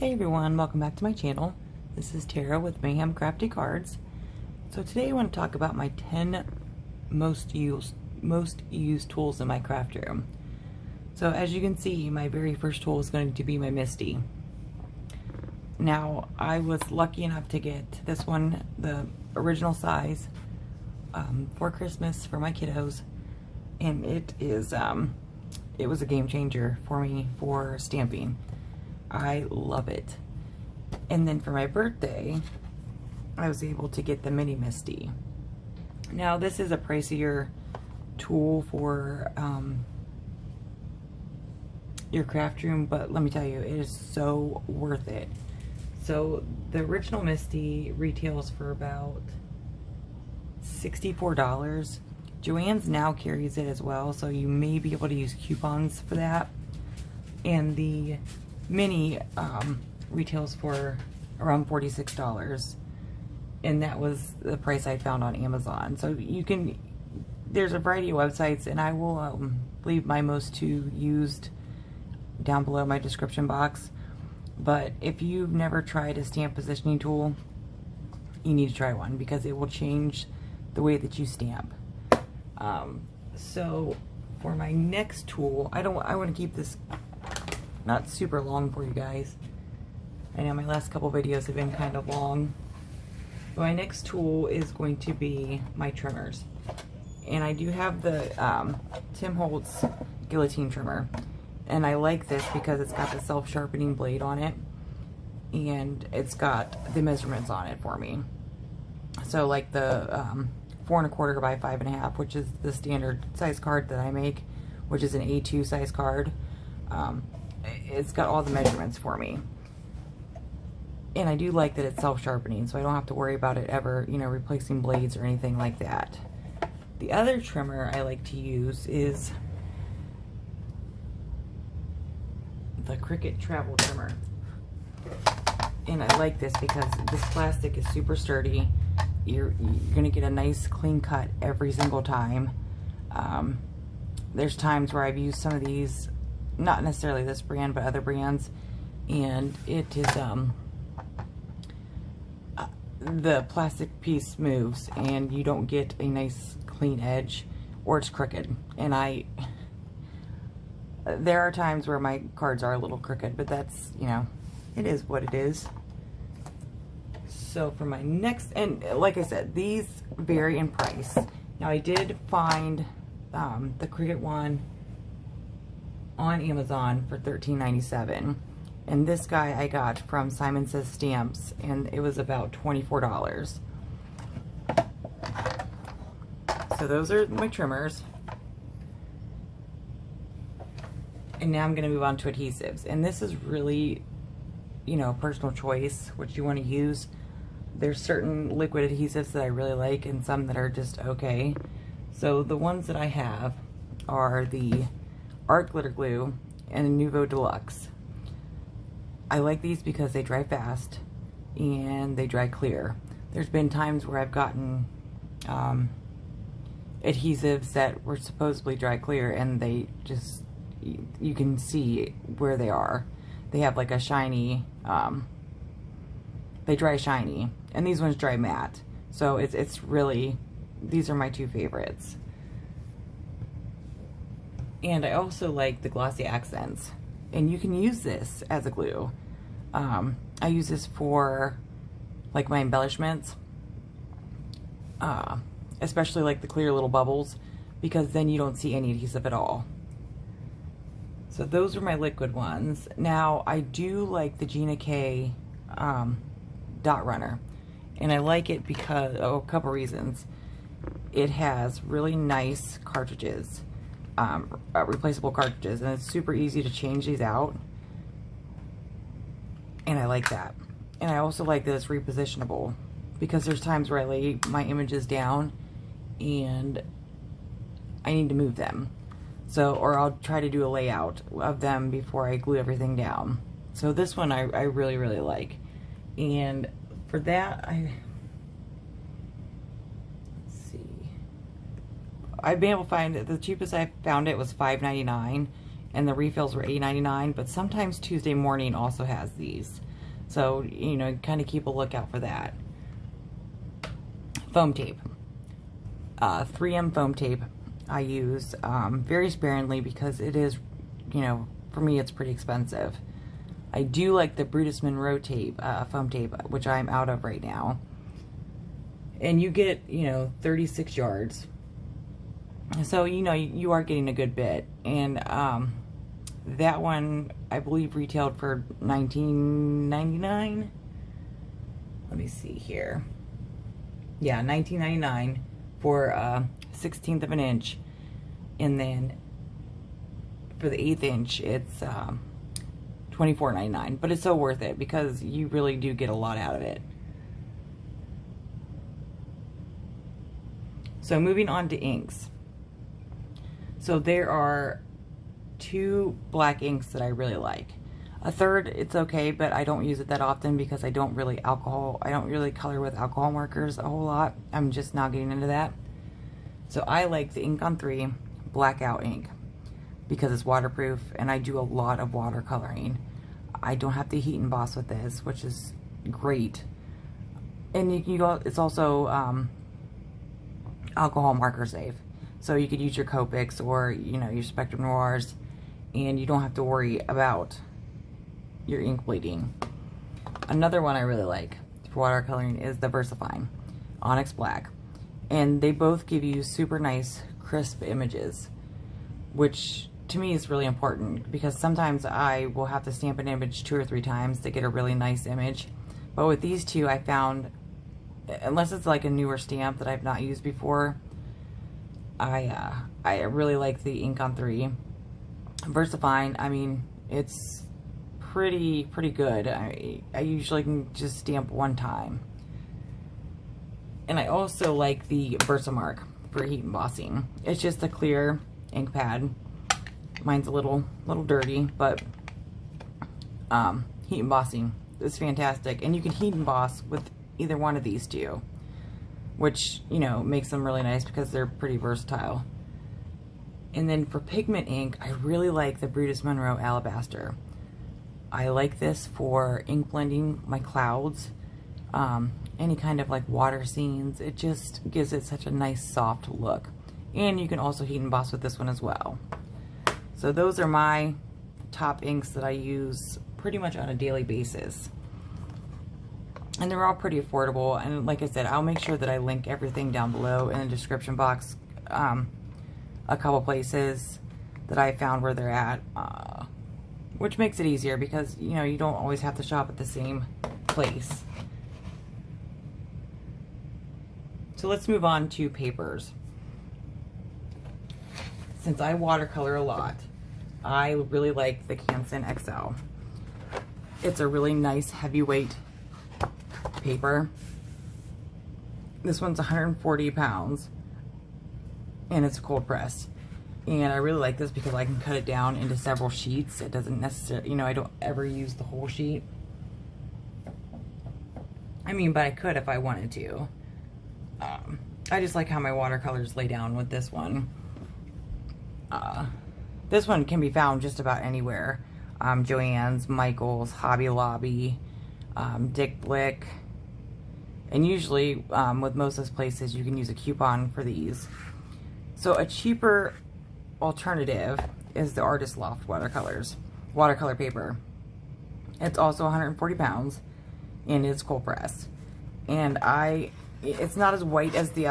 Hey everyone, welcome back to my channel. This is Tara with Mayhem Crafty Cards. So today I want to talk about my 10 most used tools in my craft room. So as you can see, my very first tool is going to be my Misti. Now I was lucky enough to get this one, the original size, for Christmas for my kiddos, and it was a game changer for me for stamping. I love it. And then for my birthday, I was able to get the Mini Misti. Now this is a pricier tool for your craft room, but let me tell you, it is so worth it. So the original Misti retails for about $64. Joanns now carries it as well, so you may be able to use coupons for that. And the Mini retails for around $46, and that was the price I found on Amazon. So you can, there's a variety of websites, and I will leave my most used down below my description box. But if you've never tried a stamp positioning tool, you need to try one because it will change the way that you stamp. So for my next tool, I want to keep this not super long for you guys. I know my last couple videos have been kind of long. But my next tool is going to be my trimmers. And I do have the Holtz Guillotine Trimmer. And I like this because it's got the self-sharpening blade on it. And it's got the measurements on it for me. So like the 4 1/4 by 5 1/2, which is the standard size card that I make, which is an A2 size card. It's got all the measurements for me. And I do like that it's self-sharpening, so I don't have to worry about it ever, you know, replacing blades or anything like that. The other trimmer I like to use is the Cricut Travel Trimmer. And I like this because this plastic is super sturdy. You're gonna get a nice clean cut every single time. There's times where I've used some of these, not necessarily this brand, but other brands, and it is the plastic piece moves and you don't get a nice clean edge, or it's crooked. And there are times where my cards are a little crooked, but that's, you know, it is what it is. So for my next, and like I said, these vary in price. Now I did find the Cricut one on Amazon for $13.97, and this guy I got from Simon Says Stamps, and it was about $24. So those are my trimmers. And now I'm going to move on to adhesives, and this is really, you know, personal choice what you want to use. There's certain liquid adhesives that I really like and some that are just okay. So the ones that I have are the Art Glitter Glue and Nuvo Deluxe. I like these because they dry fast and they dry clear. There's been times where I've gotten adhesives that were supposedly dry clear, and they just, you can see where they are. They have like a shiny, they dry shiny, and these ones dry matte. So it's really, these are my two favorites. And I also like the glossy accents, and you can use this as a glue. I use this for like my embellishments, especially like the clear little bubbles, because then you don't see any adhesive at all. So those are my liquid ones. Now I do like the Gina K Dot Runner, and I like it because a couple reasons. It has really nice cartridges, replaceable cartridges, and it's super easy to change these out, and I like that. And I also like that it's repositionable, because there's times where I lay my images down and I need to move them, so, or I'll try to do a layout of them before I glue everything down. So this one I really like. And for that, let's see, I've been able to find it, the cheapest I found it was $5.99, and the refills were $8.99, but sometimes Tuesday Morning also has these. So, you know, kind of keep a lookout for that. Foam tape. 3M foam tape I use very sparingly because it is, you know, for me it's pretty expensive. I do like the Brutus Monroe tape, foam tape, which I'm out of right now. And you get, you know, 36 yards. So, you know, you are getting a good bit. And that one, I believe, retailed for $19.99. Let me see here. Yeah, $19.99 for 1/16 of an inch. And then for the 1/8 inch, it's $24.99. But it's so worth it because you really do get a lot out of it. So moving on to inks. So there are 2 black inks that I really like. A third, it's okay, but I don't use it that often because I don't really color with alcohol markers a whole lot. I'm just now getting into that. So I like the Ink on 3 Blackout ink because it's waterproof and I do a lot of watercoloring. I don't have to heat emboss with this, which is great. And it's also alcohol marker safe. So you could use your Copics or, you know, your Spectrum Noirs, and you don't have to worry about your ink bleeding. Another one I really like for watercoloring is the VersaFine Onyx Black. And they both give you super nice, crisp images, which to me is really important because sometimes I will have to stamp an image 2 or 3 times to get a really nice image. But with these two, I found, unless it's like a newer stamp that I've not used before, I really like the Ink on 3. VersaFine, I mean, it's pretty good. I usually can just stamp 1 time. And I also like the Versamark for heat embossing. It's just a clear ink pad. Mine's a little dirty, but heat embossing is fantastic. And you can heat emboss with either one of these two, which, you know, makes them really nice because they're pretty versatile. And then for pigment ink, I really like the Brutus Monroe Alabaster. I like this for ink blending my clouds, any kind of like water scenes. It just gives it such a nice soft look. And you can also heat emboss with this one as well. So those are my top inks that I use pretty much on a daily basis. And they're all pretty affordable. And like I said, I'll make sure that I link everything down below in the description box. A couple places that I found where they're at, which makes it easier because, you know, you don't always have to shop at the same place. So let's move on to papers. Since I watercolor a lot, I really like the Canson XL. It's a really nice heavyweight paper. This one's 140 pounds and it's cold press. And I really like this because I can cut it down into several sheets. It doesn't necessarily, you know, I don't ever use the whole sheet. I mean, but I could if I wanted to. I just like how my watercolors lay down with this one. This one can be found just about anywhere. Joanns, Michael's, Hobby Lobby, Dick Blick. And usually, with most of those places, you can use a coupon for these. So a cheaper alternative is the Artist Loft watercolor paper. It's also 140 pounds and it's cold press. And it's not as white as the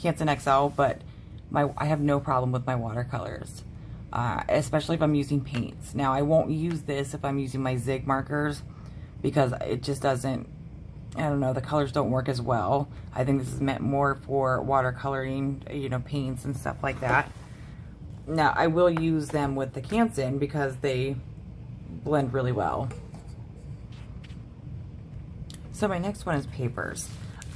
Canson XL, but I have no problem with my watercolors, especially if I'm using paints. Now I won't use this if I'm using my Zig markers because it just doesn't, I don't know, the colors don't work as well. I think this is meant more for watercoloring, you know, paints and stuff like that. Now, I will use them with the Canson because they blend really well. So my next one is papers.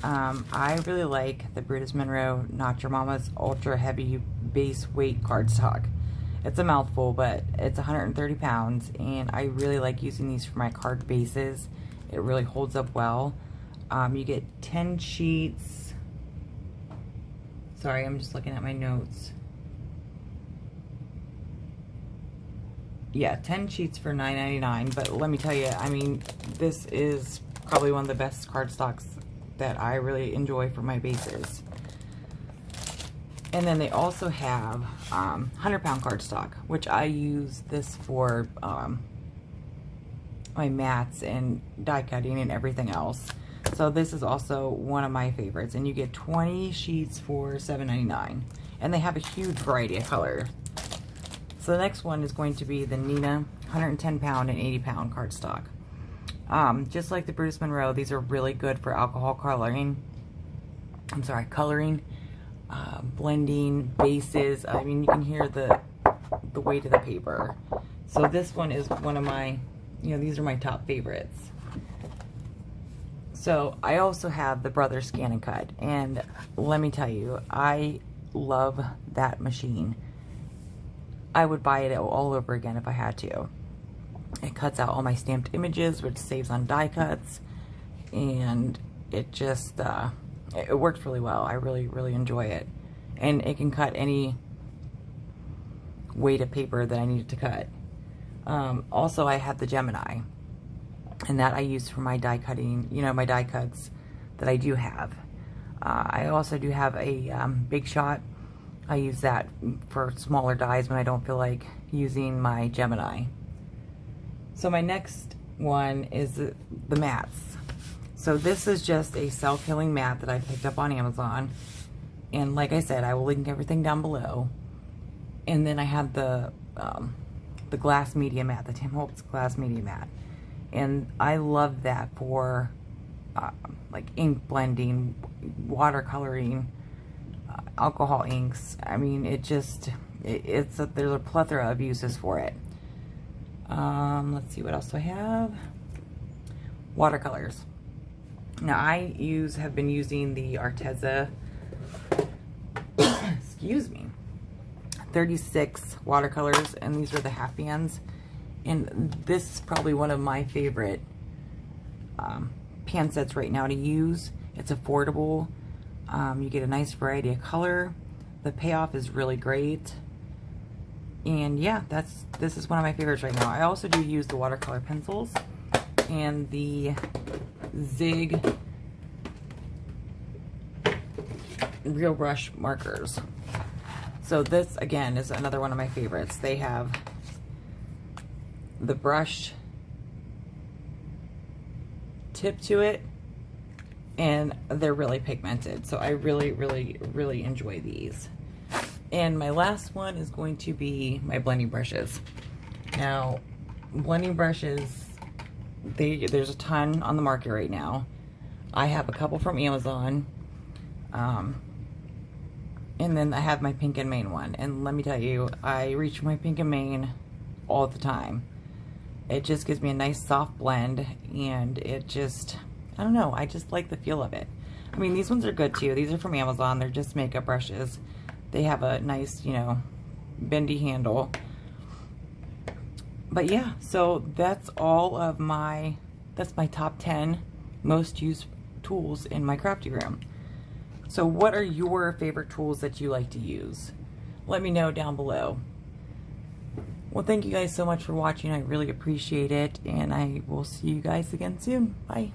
I really like the Brutus Monroe Not Your Mama's Ultra Heavy Base Weight Cardstock. It's a mouthful, but it's 130 pounds, and I really like using these for my card bases. It really holds up well. You get 10 sheets. Sorry, I'm just looking at my notes. yeah, 10 sheets for $9.99. But let me tell you, I mean, this is probably one of the best cardstocks that I really enjoy for my bases. And then they also have 100-pound cardstock, which I use this for my mats and die cutting and everything else. So this is also one of my favorites, and you get 20 sheets for $7.99, and they have a huge variety of colors. So the next one is going to be the Nina 110-pound and 80-pound cardstock. Just like the Bruce Monroe, these are really good for alcohol coloring. I'm sorry, coloring, blending, bases. I mean, you can hear the weight of the paper. So this one is one of my, you know, these are my top favorites. So I also have the Brothers Scan and Cut, and let me tell you, I love that machine. I would buy it all over again if I had to. It cuts out all my stamped images, which saves on die cuts, and it just it works really well. I really enjoy it, and it can cut any weight of paper that I need it to cut. Also, I have the Gemini, and that I use for my die cutting, you know, my die cuts that I do have. I also do have a Big Shot. I use that for smaller dies when I don't feel like using my Gemini. So my next one is the mats. So this is just a self-healing mat that I picked up on Amazon. And like I said, I will link everything down below. And then I have the glass media mat, the Tim Holtz glass media mat. And I love that for like ink blending, watercoloring, alcohol inks. I mean, it just, there's a plethora of uses for it. Let's see, what else do I have? Watercolors. Now I have been using the Arteza, excuse me, 36 watercolors, and these are the half bands. And this is probably one of my favorite pan sets right now to use. It's affordable. You get a nice variety of color. The payoff is really great. And yeah, this is one of my favorites right now. I also do use the watercolor pencils and the Zig Real Brush markers. So this, again, is another one of my favorites. They have the brush tip to it, and they're really pigmented. So I really enjoy these. And my last one is going to be my blending brushes. Now, blending brushes, there's a ton on the market right now. I have a couple from Amazon. And then I have my Pink and Main one. And let me tell you, I reach for my Pink and Main all the time. It just gives me a nice soft blend, and it just, I don't know, I just like the feel of it. I mean, these ones are good too. These are from Amazon. They're just makeup brushes. They have a nice, you know, bendy handle. But yeah, so that's all of that's my top 10 most used tools in my crafty room. So what are your favorite tools that you like to use? Let me know down below. Well, thank you guys so much for watching. I really appreciate it, and I will see you guys again soon. Bye.